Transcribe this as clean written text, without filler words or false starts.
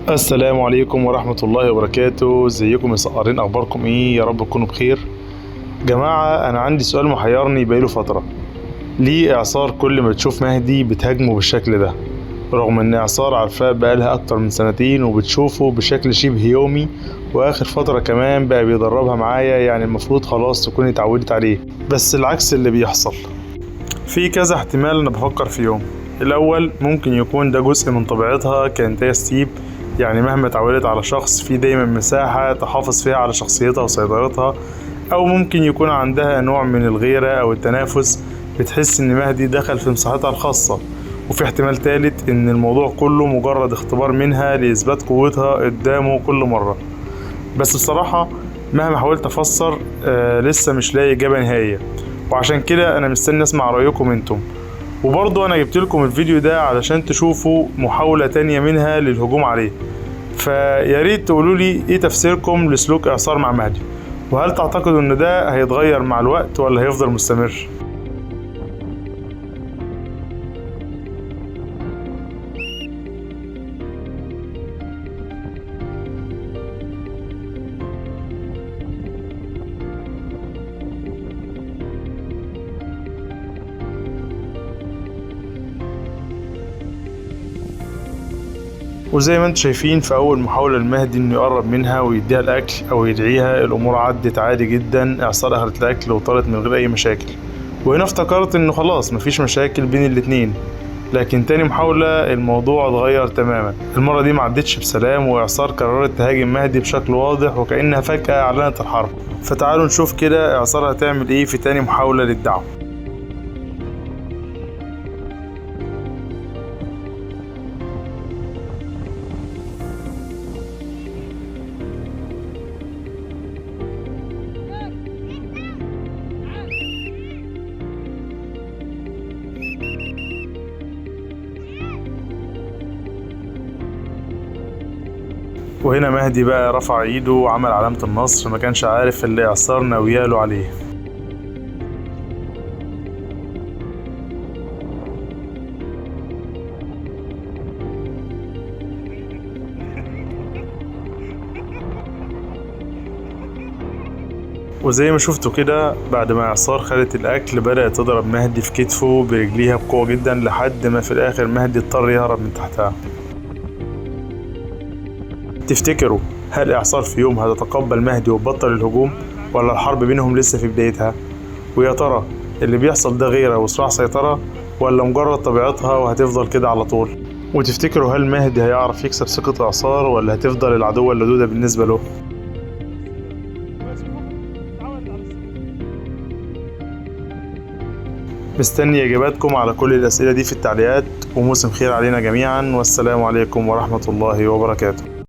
السلام عليكم ورحمة الله وبركاته. ازيكم يا سقارين؟ اخباركم ايه؟ يا رب تكونوا بخير. جماعة انا عندي سؤال محيرني بقاله فترة. ليه اعصار كل ما تشوف مهدي بتهاجمه بالشكل ده، رغم ان اعصار عارفاه بقالها اكتر من سنتين وبتشوفه بشكل شبه يومي، واخر فترة كمان بقى بيدربها معايا، يعني المفروض خلاص تكون اتعودت عليه، بس العكس اللي بيحصل. في كذا احتمال انا بفكر فيهم. الاول ممكن يكون ده جزء من طبيعتها كانت ستيب، يعني مهما اتعودت على شخص في دايما مساحة تحافظ فيها على شخصيتها وسيطرتها. او ممكن يكون عندها نوع من الغيرة او التنافس، بتحس ان مهدي دخل في مساحتها الخاصة. وفي احتمال تالت ان الموضوع كله مجرد اختبار منها لإثبات قوتها قدامه كل مرة. بس بصراحة مهما حاولت افسر لسه مش لاقي اجابة نهائية، وعشان كده انا مستني اسمع رأيكم انتم. وبرضه انا جبت لكم الفيديو ده علشان تشوفوا محاولة تانية منها للهجوم عليه. فيا ريت تقولوا لي ايه تفسيركم لسلوك اعصار مع مهدي، وهل تعتقدوا ان ده هيتغير مع الوقت ولا هيفضل مستمر؟ وزي ما انتم شايفين، في اول محاولة لمهدي انه يقرب منها ويديها الاكل او يدعيها، الامور عدت عادي جدا. اعصار اخدت الاكل وطارت من غير اي مشاكل، وهنا افتكرت انه خلاص مفيش مشاكل بين الاتنين. لكن تاني محاولة الموضوع اتغير تماما. المرة دي معدتش بسلام، واعصار قررت تهاجم مهدي بشكل واضح وكأنها فجأة اعلنت الحرب. فتعالوا نشوف كده اعصار هتعمل ايه في تاني محاولة للدعوة. وهنا مهدي بقى رفع ايده وعمل علامة النصر، ما كانش عارف اللي اعصار ناوياله عليه. وزي ما شفتوا كده، بعد ما اعصار خدت الاكل بدأت تضرب مهدي في كتفه برجليها بقوة جدا، لحد ما في الاخر مهدي اضطر يهرب من تحتها. تفتكروا هل اعصار في يوم هتتقبل مهدي وتبطل الهجوم، ولا الحرب بينهم لسه في بدايتها؟ ويا ترى اللي بيحصل ده غيرة وصراع سيطرة، ولا مجرد طبيعتها وهتفضل كده على طول؟ وتفتكروا هل مهدي هيعرف يكسب ثقة اعصار، ولا هتفضل العدوة اللدودة بالنسبة له؟ مستني اجاباتكم على كل الاسئلة دي في التعليقات، وموسم خير علينا جميعا، والسلام عليكم ورحمة الله وبركاته.